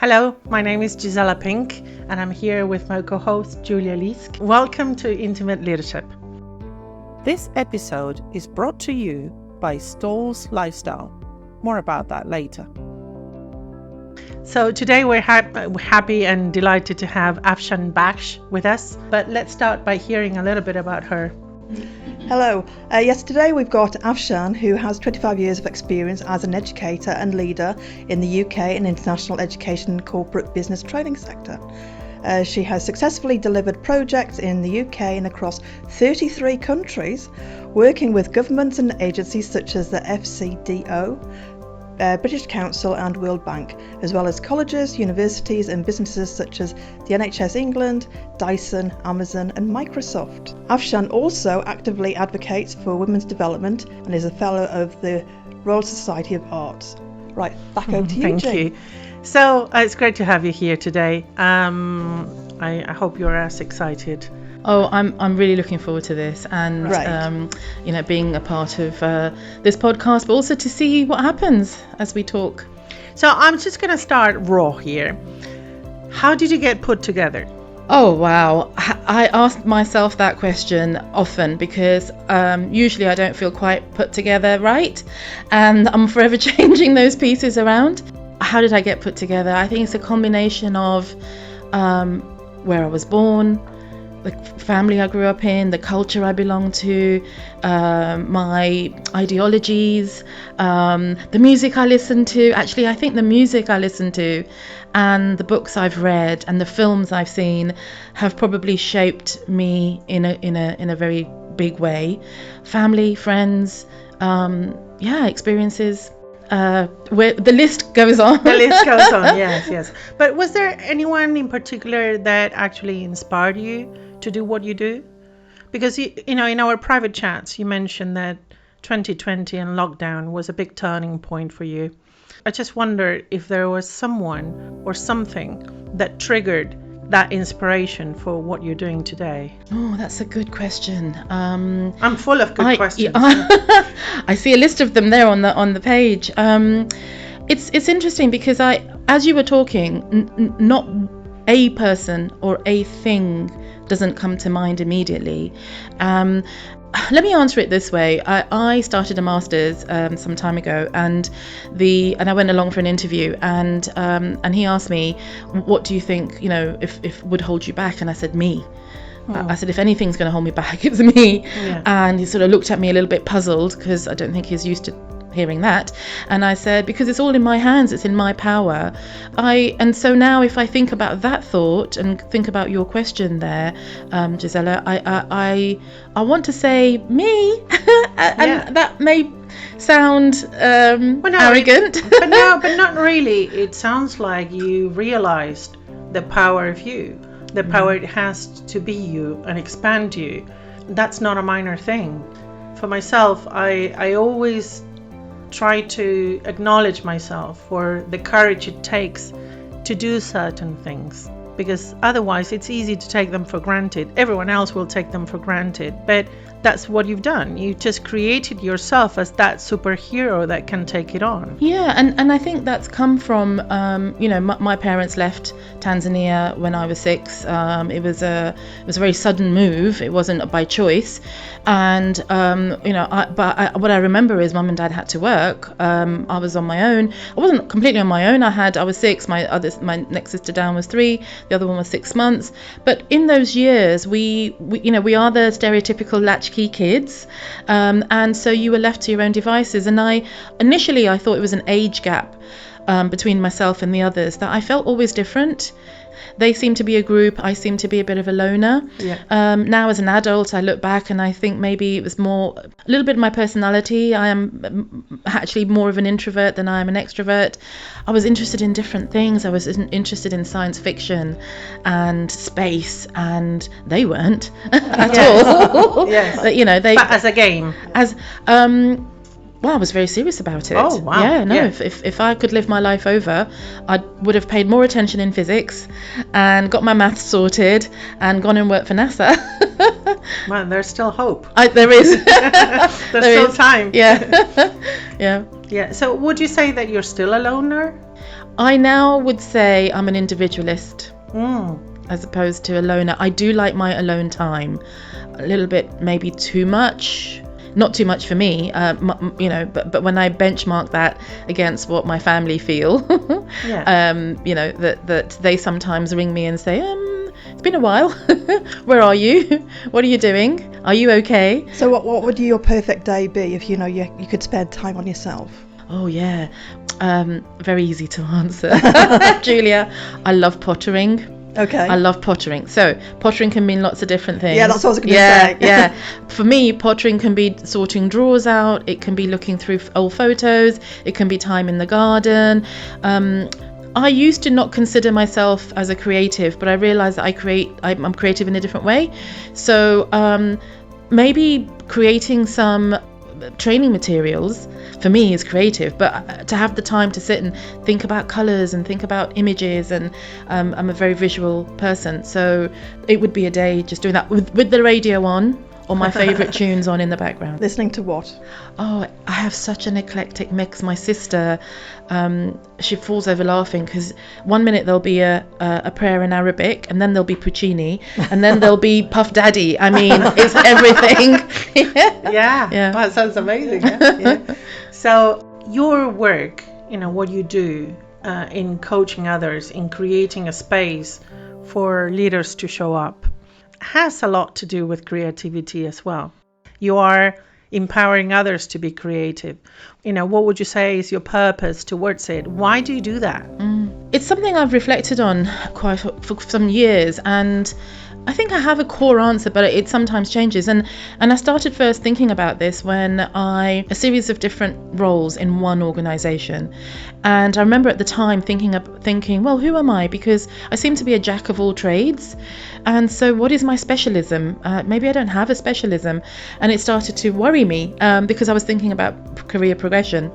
Hello, my name is Gisela Pink and I'm here with my co-host Julia Lisk. Welcome to Intimate Leadership. This episode is brought to you by Stoll's Lifestyle. More about that later. So today we're happy and delighted to have Afshan Baksh with us, but let's start by hearing a little bit about her. Hello. Today we've got Afshan, who has 25 years of experience as an educator and leader in the UK and international education and corporate business training sector. She has successfully delivered projects in the UK and across 33 countries, working with governments and agencies such as the FCDO, British Council and World Bank, as well as colleges, universities and businesses such as the NHS England, Dyson, Amazon and Microsoft. Afshan also actively advocates for women's development and is a fellow of the Royal Society of Arts. Right, back over to you, Thank Jane. you. So it's great to have you here today. I hope you're as excited. Oh, I'm really looking forward to this and being a part of this podcast, but also to see what happens as we talk. So I'm just going to start raw here. How did you get put together? Oh, wow. I ask myself that question often because usually I don't feel quite put together right, and I'm forever changing those pieces around. How did I get put together? I think it's a combination of where I was born, the family I grew up in, the culture I belong to, my ideologies, the music I listen to. Actually, I think the music I listen to and the books I've read and the films I've seen have probably shaped me in a very big way. Family, friends, experiences. Where the list goes on. The list goes on, yes. But was there anyone in particular that actually inspired you to do what you do? Because in our private chats you mentioned that 2020 and lockdown was a big turning point for you. I just wonder if there was someone or something that triggered that inspiration for what you're doing today. Oh, that's a good question. I'm full of good questions. I see a list of them there on the page. It's interesting because as you were talking, not a person or a thing doesn't come to mind immediately. Let me answer it this way. I started a master's some time ago, and I went along for an interview, and he asked me, "What do you think? If would hold you back?" And I said, "Me." I said, "If anything's going to hold me back, it's me." Yeah. And he sort of looked at me a little bit puzzled because I don't think he's used to hearing that. And I said, because it's all in my hands, it's in my power. And so now if I think about that thought and think about your question there, Gisela, I want to say me, and that may sound arrogant. But not really. It sounds like you realized the power of you, the power it has to be you and expand you. That's not a minor thing. For myself, I always try to acknowledge myself for the courage it takes to do certain things, because otherwise it's easy to take them for granted. Everyone else will take them for granted, but that's what you've done. You just created yourself as that superhero that can take it on. Yeah, and I think that's come from my parents left Tanzania when I was 6. It was a very sudden move. It wasn't by choice, and what I remember is Mum and Dad had to work. I was on my own. I wasn't completely on my own. I was 6. My next sister down was 3. The other one was 6 months. But in those years, we are the stereotypical latchkey kids, and so you were left to your own devices. And initially I thought it was an age gap between myself and the others, that I felt always different. They seemed to be a group. I seemed to be a bit of a loner. Yeah. Now as an adult, I look back and I think maybe it was a little bit of my personality. I am actually more of an introvert than I am an extrovert. I was interested in different things. I was interested in science fiction and space, and they weren't at all. Yes. But as a game. Well, I was very serious about it. Oh, wow. Yeah, no, yeah. If I could live my life over, I would have paid more attention in physics and got my maths sorted and gone and worked for NASA. Well, there's still hope. There is. There's still time. Yeah. Yeah. Yeah. So would you say that you're still a loner? I now would say I'm an individualist Mm. as opposed to a loner. I do like my alone time. A little bit, maybe too much. Not too much for me, but when I benchmark that against what my family feel, Yeah. that they sometimes ring me and say, it's been a while. Where are you? What are you doing? Are you okay? So what would your perfect day be if you could spend time on yourself? Oh yeah, very easy to answer. Julia, I love pottering. Okay. I love pottering. So pottering can mean lots of different things. Yeah, that's what I was going to say. Yeah. For me, pottering can be sorting drawers out. It can be looking through old photos. It can be time in the garden. I used to not consider myself as a creative, but I realized that I'm creative in a different way. So maybe creating some training materials for me is creative, but to have the time to sit and think about colors and think about images, and I'm a very visual person, so it would be a day just doing that with the radio on or my favorite tunes on in the background. Listening to what? Oh, I have such an eclectic mix. My sister, she falls over laughing because one minute there'll be a prayer in Arabic, and then there'll be Puccini, and then there'll be Puff Daddy. I mean, it's everything. Yeah. That sounds amazing. Yeah. So your work, what you do in coaching others, in creating a space for leaders to show up, has a lot to do with creativity as well. You are empowering others to be creative. What would you say is your purpose towards it? Why do you do that? It's something I've reflected on quite for some years, and I think I have a core answer, but it sometimes changes. And I started first thinking about this when a series of different roles in one organization. And I remember at the time thinking, well, who am I? Because I seem to be a jack of all trades. And so what is my specialism? Maybe I don't have a specialism. And it started to worry me because I was thinking about career progression.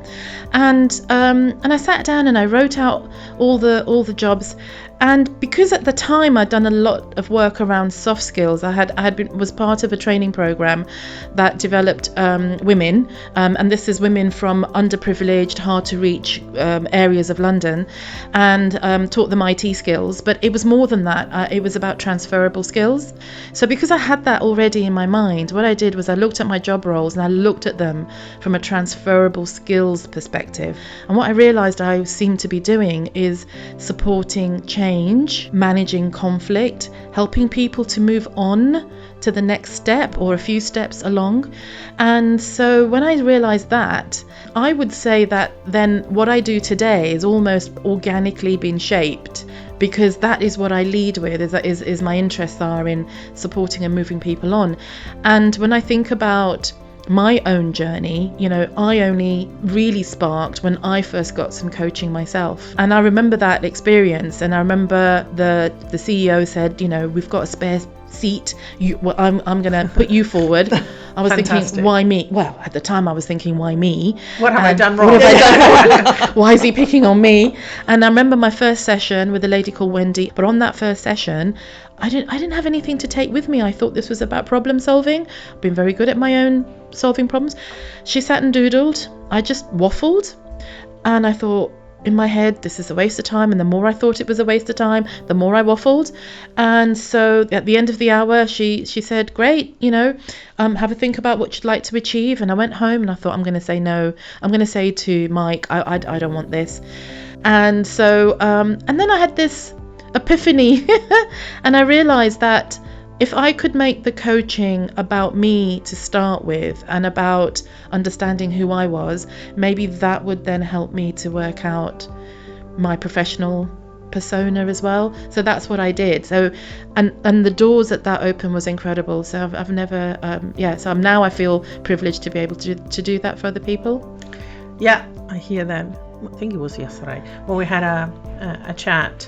And I sat down and I wrote out all the jobs. And because at the time I'd done a lot of work around soft skills, was part of a training program that developed women, and this is women from underprivileged, hard to reach areas of London, and taught them IT skills. But it was more than that. It was about transferable skills. So because I had that already in my mind, what I did was I looked at my job roles and I looked at them from a transferable skills perspective. And what I realized I seemed to be doing is supporting change, managing conflict, helping people to move on to the next step or a few steps along. And so when I realized that, I would say that then what I do today is almost organically been shaped, because that is what I lead with, is my interests are in supporting and moving people on. And when I think about my own journey, I only really sparked when I first got some coaching myself. And I remember that experience, and I remember the CEO said, we've got a spare seat, I'm going to put you forward. I was thinking, why me? Well, at the time I was thinking, why me? What have I done wrong? Why is he picking on me? And I remember my first session with a lady called Wendy, but on that first session I didn't have anything to take with me. I thought this was about problem solving. I've been very good at my own solving problems. She sat and doodled. I just waffled, and I thought in my head, this is a waste of time. And the more I thought it was a waste of time, the more I waffled. And so at the end of the hour, she said, great, have a think about what you'd like to achieve. And I went home and I thought, I'm going to say no. I'm going to say to Mike, I don't want this. And so and then I had this epiphany and I realized that if I could make the coaching about me to start with and about understanding who I was, maybe that would then help me to work out my professional persona as well. So that's what I did. So and the doors that opened was incredible. So I've never so now I feel privileged to be able to do that for other people. Yeah, I hear that. I think it was yesterday when we had a chat.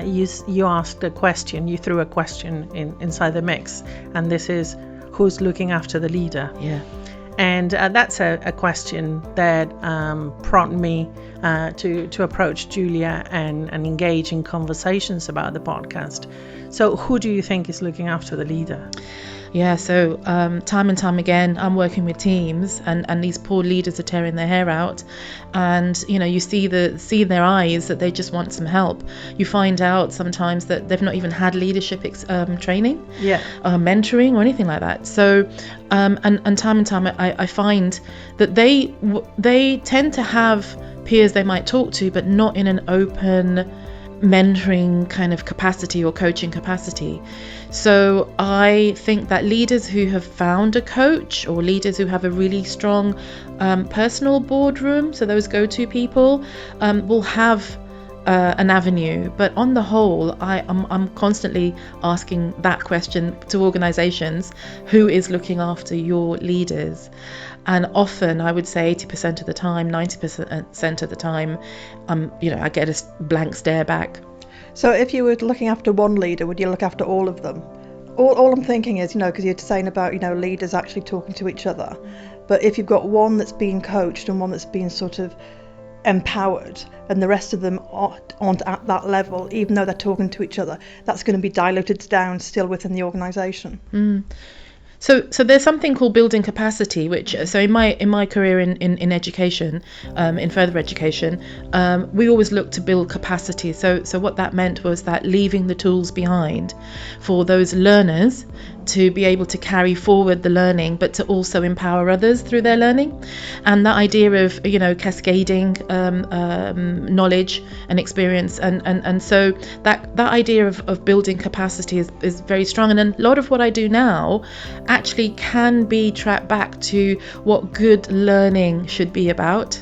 You asked a question, you threw a question inside the mix, and this is, who's looking after the leader? Yeah. And that's a question that prompted me to approach Julia and engage in conversations about the podcast. So who do you think is looking after the leader? Yeah, so time and time again, I'm working with teams, and these poor leaders are tearing their hair out, and you see in their eyes that they just want some help. You find out sometimes that they've not even had leadership training, mentoring or anything like that. So, and time I find that they tend to have peers they might talk to, but not in an open mentoring kind of capacity or coaching capacity. So I think that leaders who have found a coach, or leaders who have a really strong personal boardroom, so those go-to people, will have an avenue. But on the whole, I'm constantly asking that question to organizations: who is looking after your leaders? And often, I would say 80% of the time, 90% of the time, I get a blank stare back. So if you were looking after one leader, would you look after all of them? All I'm thinking is, because you're saying about, leaders actually talking to each other. But if you've got one that's being coached and one that's being sort of empowered, and the rest of them aren't at that level, even though they're talking to each other, that's going to be diluted down still within the organisation. So there's something called building capacity, which, so in my career in education, in further education, we always look to build capacity. So what that meant was that leaving the tools behind for those learners to be able to carry forward the learning, but to also empower others through their learning. And that idea of cascading knowledge and experience, and so that idea of building capacity is very strong. And a lot of what I do now actually can be tracked back to what good learning should be about.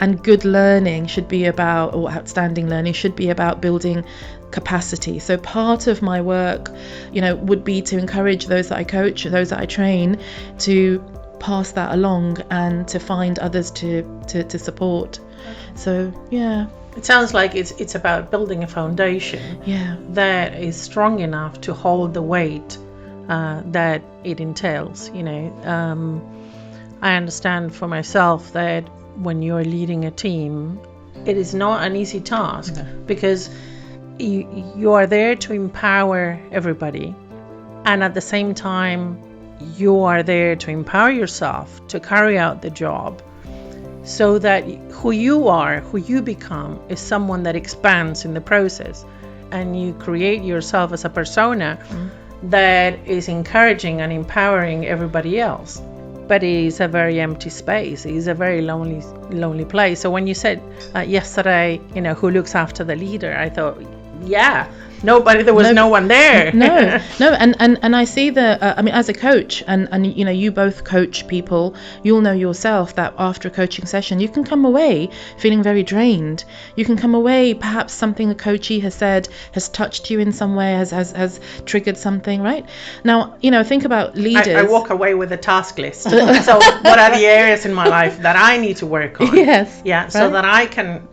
And good learning should be about, or outstanding learning should be about, building capacity. So part of my work, would be to encourage those that I coach, those that I train, to pass that along and to find others to support. So yeah. It sounds like it's about building a foundation that is strong enough to hold the weight that it entails. I understand for myself that when you're leading a team, it is not an easy task, because you are there to empower everybody, and at the same time you are there to empower yourself to carry out the job, so that who you are, who you become, is someone that expands in the process, and you create yourself as a persona that is encouraging and empowering everybody else. But it is a very empty space. It is a very lonely place. So when you said yesterday, who looks after the leader, I thought, there was no one there. No, and I see as a coach, and you both coach people, you'll know yourself that after a coaching session, you can come away feeling very drained. You can come away, perhaps something a coachee has said has touched you in some way, has triggered something, right? Now, think about leaders. I walk away with a task list. So what are the areas in my life that I need to work on? Yes. Yeah, so that I can,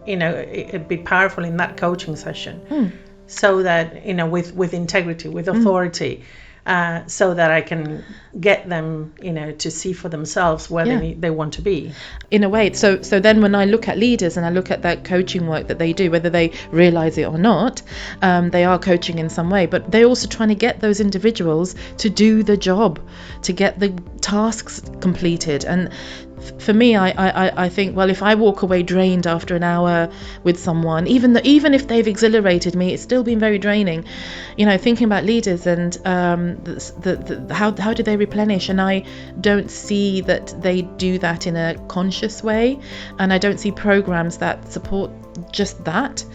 be powerful in that coaching session. So that, with integrity, with authority, so that I can get them, to see for themselves where they want to be. In a way, so then when I look at leaders and I look at that coaching work that they do, whether they realize it or not, they are coaching in some way, but they're also trying to get those individuals to do the job, to get the tasks completed. And for me, I think, well, if I walk away drained after an hour with someone, even if they've exhilarated me, it's still been very draining. Thinking about leaders and how do they replenish? And I don't see that they do that in a conscious way, and I don't see programs that support just that.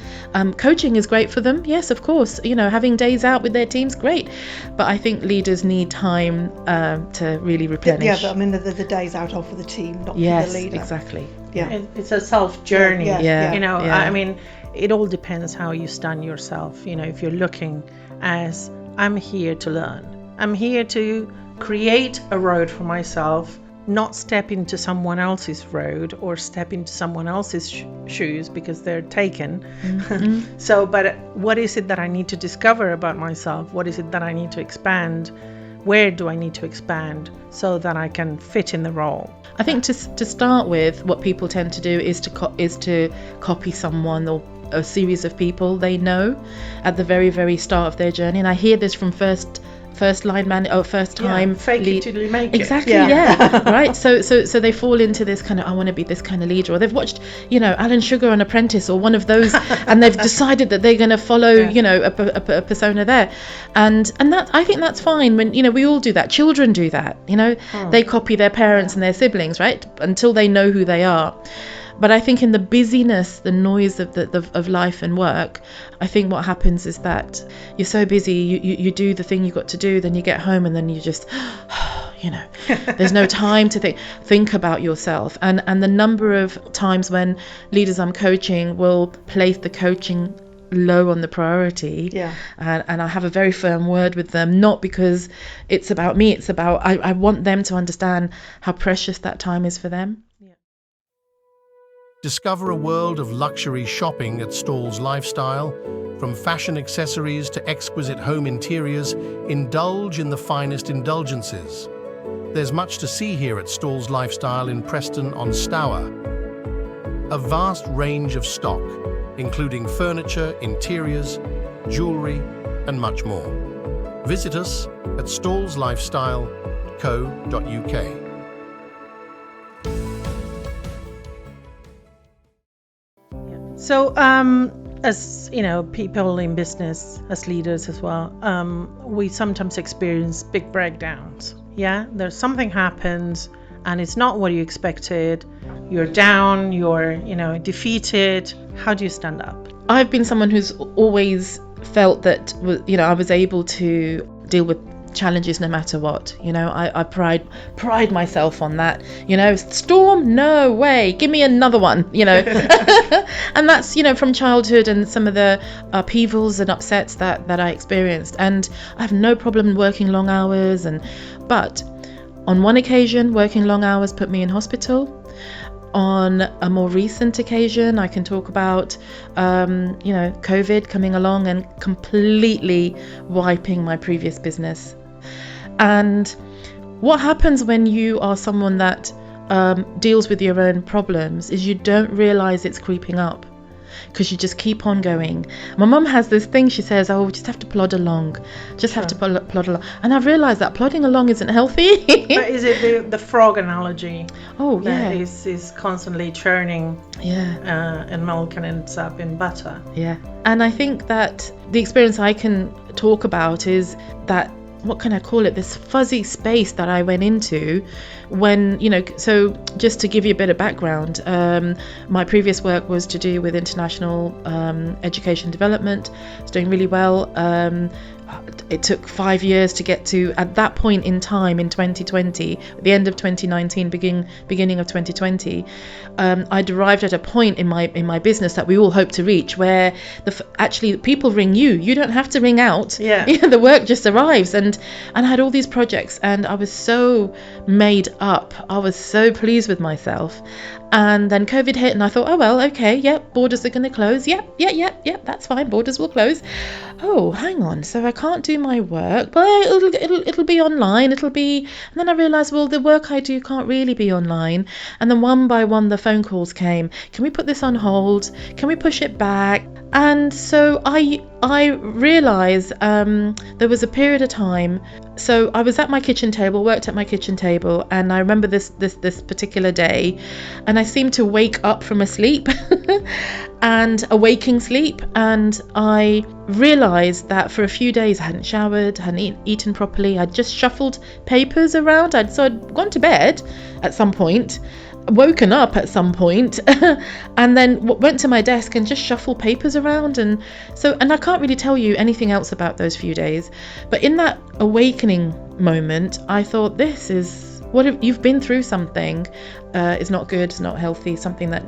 Coaching is great for them, yes, of course. Having days out with their teams, great. But I think leaders need time to really replenish. Yeah, but I mean, the days out are for the team, not for the leader. Exactly. Yeah, it's a self journey. Yeah. I mean, it all depends how you stand yourself. If you're looking as, I'm here to learn, I'm here to create a road for myself, not step into someone else's road or step into someone else's shoes because they're taken. So, but what is it that I need to discover about myself? What is it that I need to expand? Where do I need to expand so that I can fit in the role? I think to start with, what people tend to do is to copy someone or a series of people they know at the very, very start of their journey. And I hear this from first time fake it till you make it. Exactly, yeah. Right. So they fall into this kind of, I want to be this kind of leader, or they've watched, Alan Sugar on Apprentice or one of those, and they've decided that they're going to follow, a persona there, and that, I think that's fine. When we all do that. Children do that. They copy their parents and their siblings, right, until they know who they are. But I think in the busyness, the noise of life and work, I think what happens is that you're so busy, you do the thing you got to do, then you get home and then you just, there's no time to think about yourself. And the number of times when leaders I'm coaching will place the coaching low on the priority, and I have a very firm word with them, not because it's about me, it's about I want them to understand how precious that time is for them. Discover a world of luxury shopping at Stalls Lifestyle. From fashion accessories to exquisite home interiors, indulge in the finest indulgences. There's much to see here at Stalls Lifestyle in Preston on Stour. A vast range of stock, including furniture, interiors, jewellery, and much more. Visit us at stallslifestyle.co.uk. So, as people in business, as leaders as well, we sometimes experience big breakdowns. Yeah, there's something happens, and it's not what you expected. You're down. You're, defeated. How do you stand up? I've been someone who's always felt that, I was able to deal with challenges no matter what. I pride myself on that. Storm, no way, give me another one. And that's from childhood and some of the upheavals and upsets that I experienced. And I have no problem working long hours, but on one occasion working long hours put me in hospital. On a more recent occasion, I can talk about, COVID coming along and completely wiping my previous business. And what happens when you are someone that deals with your own problems is you don't realize it's creeping up, because you just keep on going. My mum has this thing, she says, we just have to plod along, have to plod along. And I've realized that plodding along isn't healthy. But is it the frog analogy? Oh, yeah. That is constantly churning, and milk and ends up in butter. Yeah. And I think that the experience I can talk about is that, what can I call it, this fuzzy space that I went into when, so just to give you a bit of background, my previous work was to do with international education development. It's doing really well. It took 5 years to get to, at that point in time in 2020, the end of 2019, beginning of 2020, I'd arrived at a point in my business that we all hope to reach, where actually people ring you don't have to ring out. The work just arrives, and I had all these projects, and I was so made up. I was so pleased with myself. And then COVID hit, and I thought, oh well, okay, borders are going to close. Yep, that's fine, borders will close. Oh, hang on, so I can't do my work, but it'll be online. And then I realised, well, the work I do can't really be online. And then one by one, the phone calls came. Can we put this on hold? Can we push it back? And so I realised there was a period of time. So I was at my kitchen table, worked at my kitchen table, and I remember this particular day, and I seemed to wake up from a sleep, and a waking sleep, and I realised that for a few days I hadn't showered, hadn't eaten properly. I'd just shuffled papers around. So I'd gone to bed at some point, woken up at some point, and then went to my desk and just shuffled papers around. And I can't really tell you anything else about those few days, but in that awakening moment, I thought, this is what you've been through. Something is not good, it's not healthy, something that,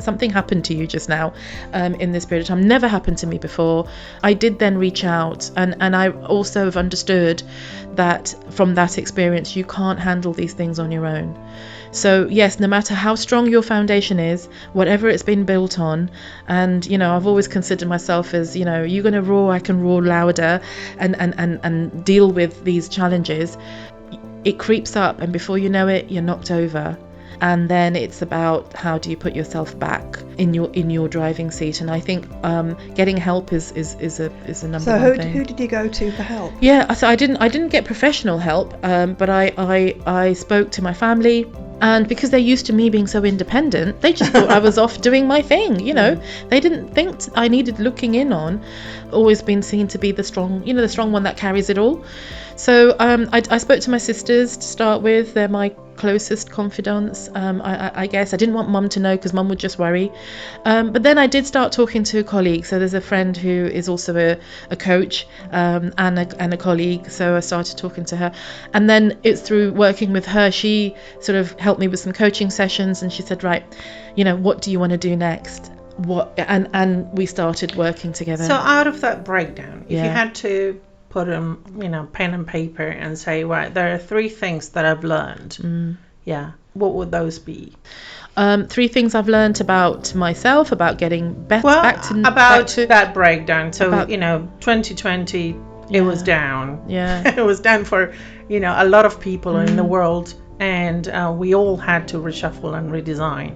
something happened to you just now in this period of time. Never happened to me before. I did then reach out, and I also have understood that from that experience, you can't handle these things on your own. So yes, no matter how strong your foundation is, whatever it's been built on, and I've always considered myself as, you're going to roar, I can roar louder and deal with these challenges. It creeps up, and before you know it, you're knocked over. and then it's about how do you put yourself back in your driving seat. And I think getting help is a number one thing. So who did you go to for help? Yeah, so I didn't get professional help, but I spoke to my family. And because they're used to me being so independent, they just thought I was off doing my thing, you know. They didn't think I needed looking in on. Always been seen to be the strong one that carries it all. So I spoke to my sisters to start with. They're my closest confidants. I guess I didn't want mum to know because mum would just worry. But then I did start talking to colleagues. So there's a friend who is also a coach and a colleague. So I started talking to her. And then it's through working with her, she sort of helped me with some coaching sessions. And she said, right, you know, what do you want to do next? And we started working together. So out of that breakdown, if Yeah. you had to put pen and paper and say, right, there are 3 things that I've learned. Yeah, what would those be? 3 things I've learned about myself, about getting better. Well, back to that breakdown. So, about- 2020, it was down. Yeah. It was down for, a lot of people in the world. And we all had to reshuffle and redesign.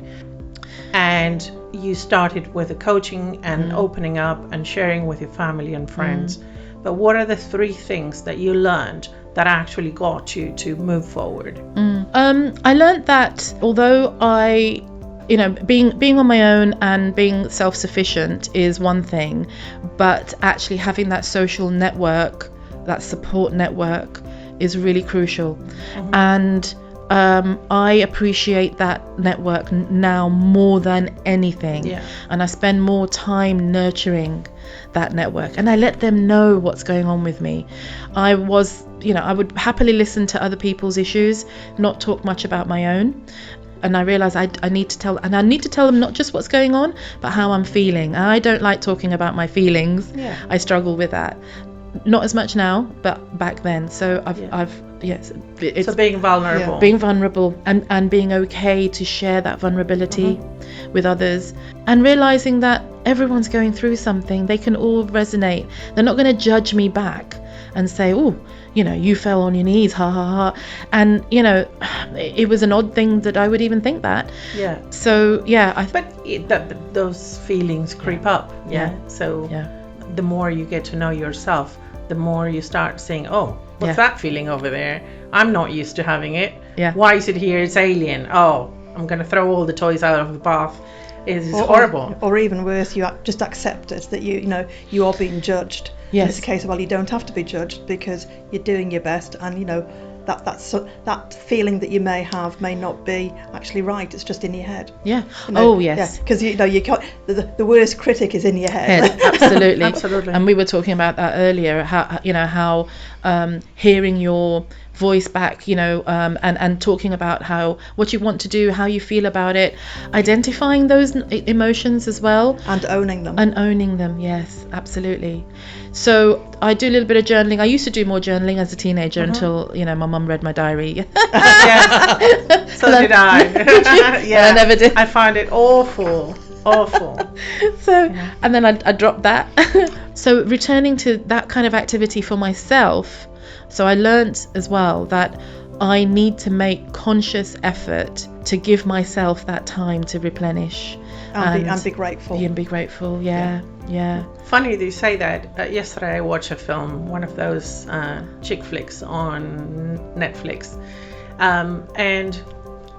And you started with the coaching and opening up and sharing with your family and friends. But what are the 3 things that you learned that actually got you to move forward? I learned that although being on my own and being self-sufficient is one thing, but actually having that social network, that support network, is really crucial. And I appreciate that network now more than anything. Yeah. And I spend more time nurturing that network, and I let them know what's going on with me. I would happily listen to other people's issues, not talk much about my own. And I realized I need to tell them not just what's going on, but how I'm feeling. And I don't like talking about my feelings. Yeah. I struggle with that. Not as much now, but back then. So it's being vulnerable. Yeah. being vulnerable and being okay to share that vulnerability with others, and realizing that everyone's going through something. They can all resonate. They're not going to judge me back and say, oh, you fell on your knees, ha ha ha. And it was an odd thing that I would even think that. Yeah. So yeah, But those feelings creep up. Yeah. So the more you get to know yourself, the more you start saying, oh, what's that feeling over there? I'm not used to having it. Yeah. Why is it here? It's alien. Oh, I'm going to throw all the toys out of the bath. It's horrible. Or even worse, you just accept it, that you are being judged. Yes. And it's a case of, well, you don't have to be judged because you're doing your best, and that feeling that you may have may not be actually right. It's just in your head. Yeah. Oh yes. Because you can't. The worst critic is in your head. Absolutely. Absolutely. And we were talking about that earlier. How hearing your voice back, and talking about what you want to do, how you feel about it, identifying those emotions as well, And owning them. Yes, absolutely. So I do a little bit of journaling. I used to do more journaling as a teenager until my mum read my diary. Yeah. So did I. Yeah. I never did. I find it awful. So and then I dropped that. So returning to that kind of activity for myself. So I learnt as well that I need to make conscious effort to give myself that time to replenish And be grateful. And be grateful. Yeah. Funny that you say that. Yesterday I watched a film, one of those chick flicks on Netflix, and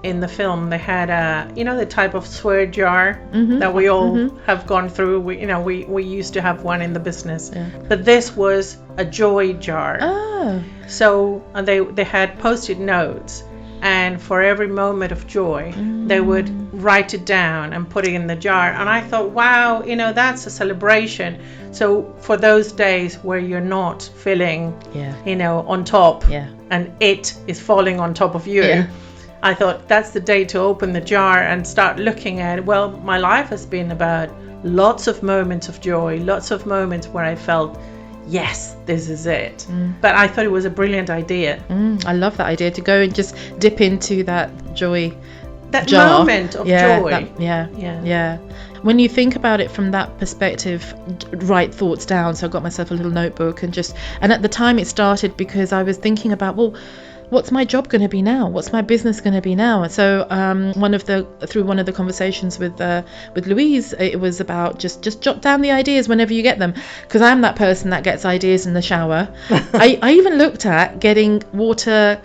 in the film they had the type of swear jar that we all have gone through. We used to have one in the business, but this was a joy jar. Oh. So they had post-it notes, and for every moment of joy they would write it down and put it in the jar. And I thought, wow, that's a celebration. So for those days where you're not feeling on top, and it is falling on top of you, I thought that's the day to open the jar and start looking at, well, my life has been about lots of moments of joy, lots of moments where I felt, yes, this is it. But I thought it was a brilliant idea. I love that idea, to go and just dip into that joy, that jar. Moment of joy. Yeah. When you think about it from that perspective, write thoughts down. So I got myself a little notebook and at the time it started because I was thinking about, well, what's my job going to be now? What's my business going to be now? And so through one of the conversations with Louise, it was about just jot down the ideas whenever you get them, because I'm that person that gets ideas in the shower. I even looked at getting water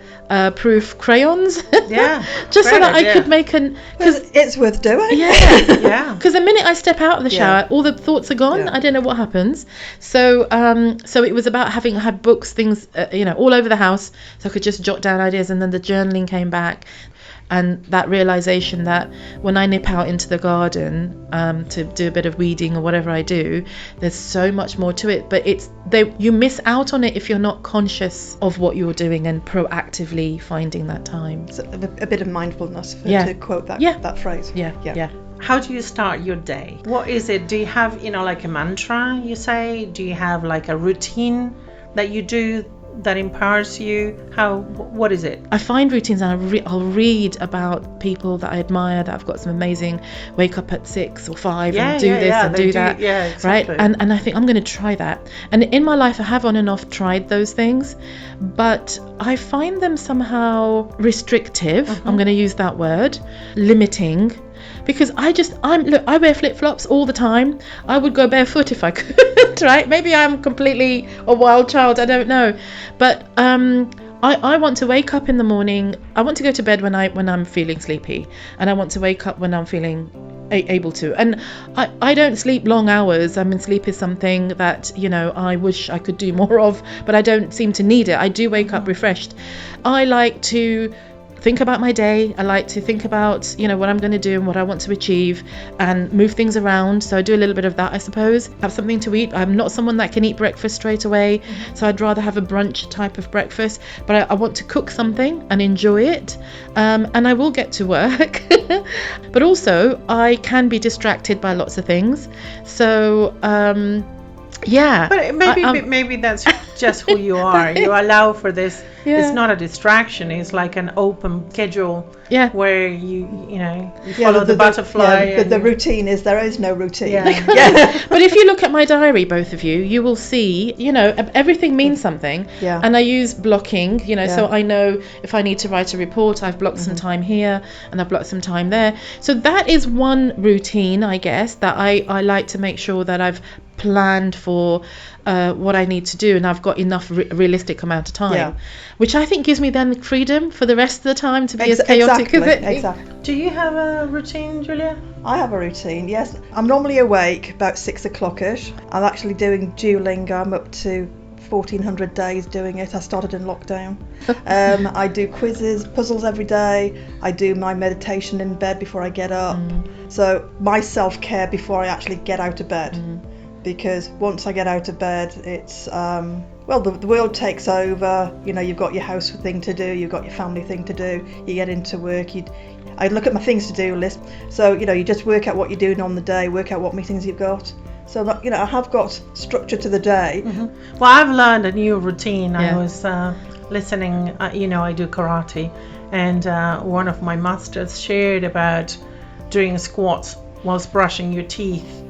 proof crayons, just so that I could make because it's worth doing. Because the minute I step out of the shower, all the thoughts are gone. I don't know what happens. So it was about having had books, things all over the house, so I could just jot down ideas. And then the journaling came back, and that realization that when I nip out into the garden to do a bit of weeding or whatever I do, there's so much more to it, but you miss out on it if you're not conscious of what you're doing and proactively finding that time. So a bit of mindfulness, to quote that phrase. Yeah. How do you start your day? What is it? Do you have, like a mantra you say? Do you have like a routine that you do that empowers you? What is it? I find routines, and I'll read about people that I admire that have got some amazing wake up at 6 or 5 and do this and do that. Yeah, exactly. Right? And I think I'm going to try that. And in my life I have on and off tried those things, but I find them somehow restrictive. I'm going to use that word, limiting. Because I wear flip-flops all the time. I would go barefoot if I could, right? Maybe I'm completely a wild child, I don't know. But I want to wake up in the morning. I want to go to bed when I'm feeling sleepy, and I want to wake up when I'm feeling able to. And I don't sleep long hours. I mean, sleep is something that I wish I could do more of, but I don't seem to need it. I do wake up refreshed. I like to think about my day. I like to think about what I'm going to do and what I want to achieve, and move things around. So I do a little bit of that, I suppose. Have something to eat. I'm not someone that can eat breakfast straight away, so I'd rather have a brunch type of breakfast, but I want to cook something and enjoy it, and I will get to work. But also I can be distracted by lots of things, so but maybe that's just who you are. You allow for this. It's not a distraction. It's like an open schedule where you follow the butterfly. The routine is there is no routine. But if you look at my diary, both of you will see, everything means something. And I use blocking, so I know if I need to write a report, I've blocked some time here and I've blocked some time there. So that is one routine, I guess, that I like to make sure that I've planned for what I need to do, and I've got enough realistic amount of time, which I think gives me then freedom for the rest of the time to be as chaotic as it. Exactly. Do you have a routine, Julia? I have a routine, yes. I'm normally awake about 6 o'clock-ish. I'm actually doing dueling. I'm up to 1,400 days doing it. I started in lockdown. I do quizzes, puzzles every day. I do my meditation in bed before I get up. So my self-care before I actually get out of bed. Because once I get out of bed, it's the world takes over. You've got your house thing to do, you've got your family thing to do. You get into work. I look at my things to do list. So you just work out what you're doing on the day, work out what meetings you've got. So that I have got structure to the day. Well, I've learned a new routine. I was listening. I do karate, and one of my masters shared about doing squats whilst brushing your teeth.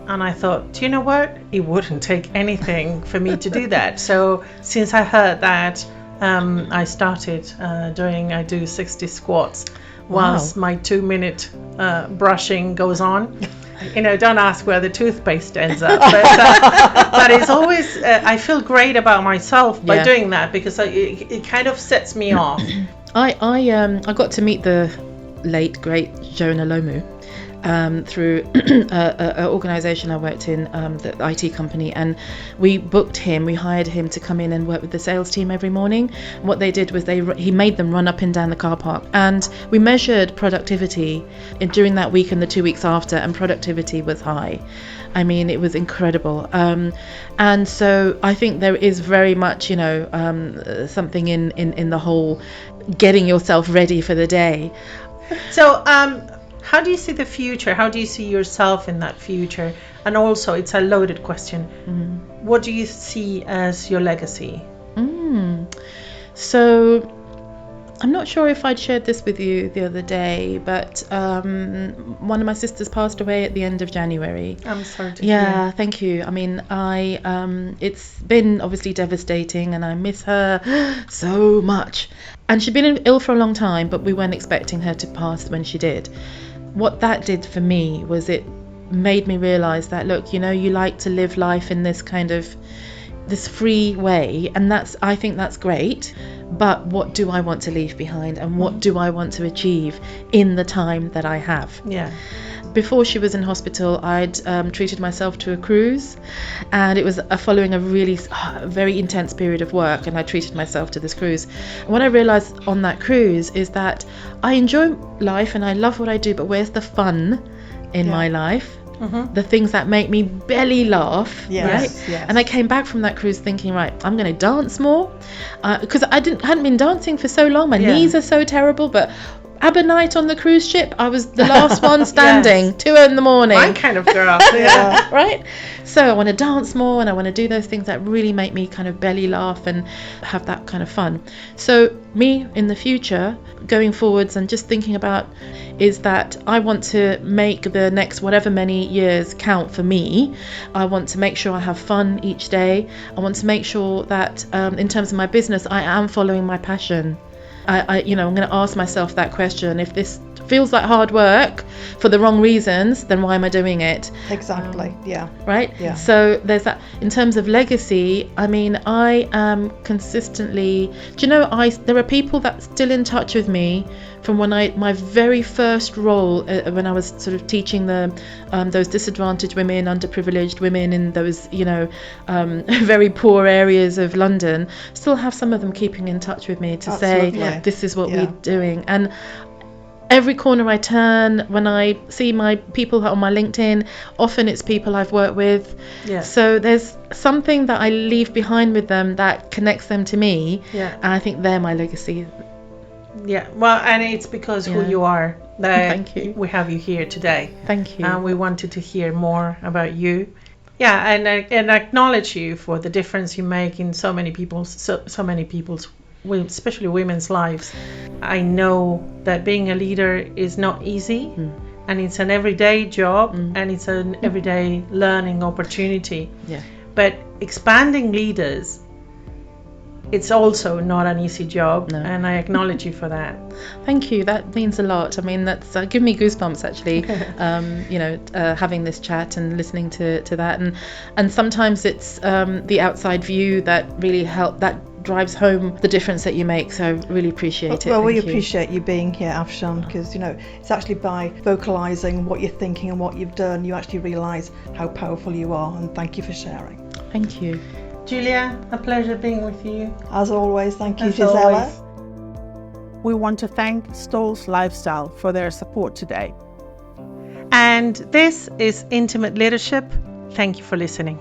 And I thought, do you know what? It wouldn't take anything for me to do that. So since I heard that, I started I do 60 squats whilst my 2-minute brushing goes on. Don't ask where the toothpaste ends up. But it's always, I feel great about myself by doing that, because it kind of sets me off. I got to meet the late, great Jonah Lomu. Through an organisation I worked in, the IT company, and we hired him to come in and work with the sales team every morning. What they did was he made them run up and down the car park, and we measured productivity during that week and the 2 weeks after, and productivity was high. I mean, it was incredible. And so I think there is very much, something in the whole getting yourself ready for the day. So, how do you see the future? How do you see yourself in that future? And also, it's a loaded question. What do you see as your legacy? So I'm not sure if I'd shared this with you the other day, but one of my sisters passed away at the end of January. I'm sorry to Yeah, hear. thank you. I mean, it's been obviously devastating, and I miss her so much. And she'd been ill for a long time, but we weren't expecting her to pass when she did. What that did for me was it made me realise that, look, you like to live life in this kind of this free way, and I think that's great, but what do I want to leave behind, and what do I want to achieve in the time that I have? Yeah. Before she was in hospital, I'd treated myself to a cruise, and it was following a really very intense period of work, and I treated myself to this cruise. And what I realised on that cruise is that I enjoy life and I love what I do, but where's the fun in my life? The things that make me belly laugh, right? Yes. And I came back from that cruise thinking, right, I'm going to dance more, because I hadn't been dancing for so long. My knees are so terrible, but ABBA night on the cruise ship, I was the last one standing, 2 in the morning. My kind of girl. Yeah. Right? So I want to dance more, and I want to do those things that really make me kind of belly laugh and have that kind of fun. So me in the future, going forwards and just thinking about, is that I want to make the next whatever many years count for me. I want to make sure I have fun each day. I want to make sure that in terms of my business, I am following my passion. I'm going to ask myself that question. If this feels like hard work for the wrong reasons, then why am I doing it? Exactly. Right? Yeah. So there's that. In terms of legacy, I mean, I am consistently, there are people that still in touch with me from my very first role when I was sort of teaching those disadvantaged women, underprivileged women in those, very poor areas of London. Still have some of them keeping in touch with me to say, this is what we're doing. And every corner I turn, when I see my people on my LinkedIn, often it's people I've worked with. Yeah. So there's something that I leave behind with them that connects them to me. Yeah. And I think they're my legacy. Yeah. Well, and it's because who you are that Thank you. we have you here today. Thank you. And we wanted to hear more about you. Yeah, and acknowledge you for the difference you make in so many people's, especially women's lives. I know that being a leader is not easy, and it's an everyday job, and it's an everyday learning opportunity. Yeah. But expanding leaders, it's also not an easy job, No. and I acknowledge you for that. Thank you. That means a lot. I mean, that's given me goosebumps actually. Having this chat and listening to that, and sometimes it's the outside view that really drives home the difference that you make. So I really appreciate it. Well, we Thank you. appreciate you being here, Afshan, because it's actually by vocalising what you're thinking and what you've done, you actually realise how powerful you are. And thank you for sharing. Thank you. Julia, a pleasure being with you. As always, thank you, As Gisela. always. We want to thank Stoll's Lifestyle for their support today. And this is Intimate Leadership. Thank you for listening.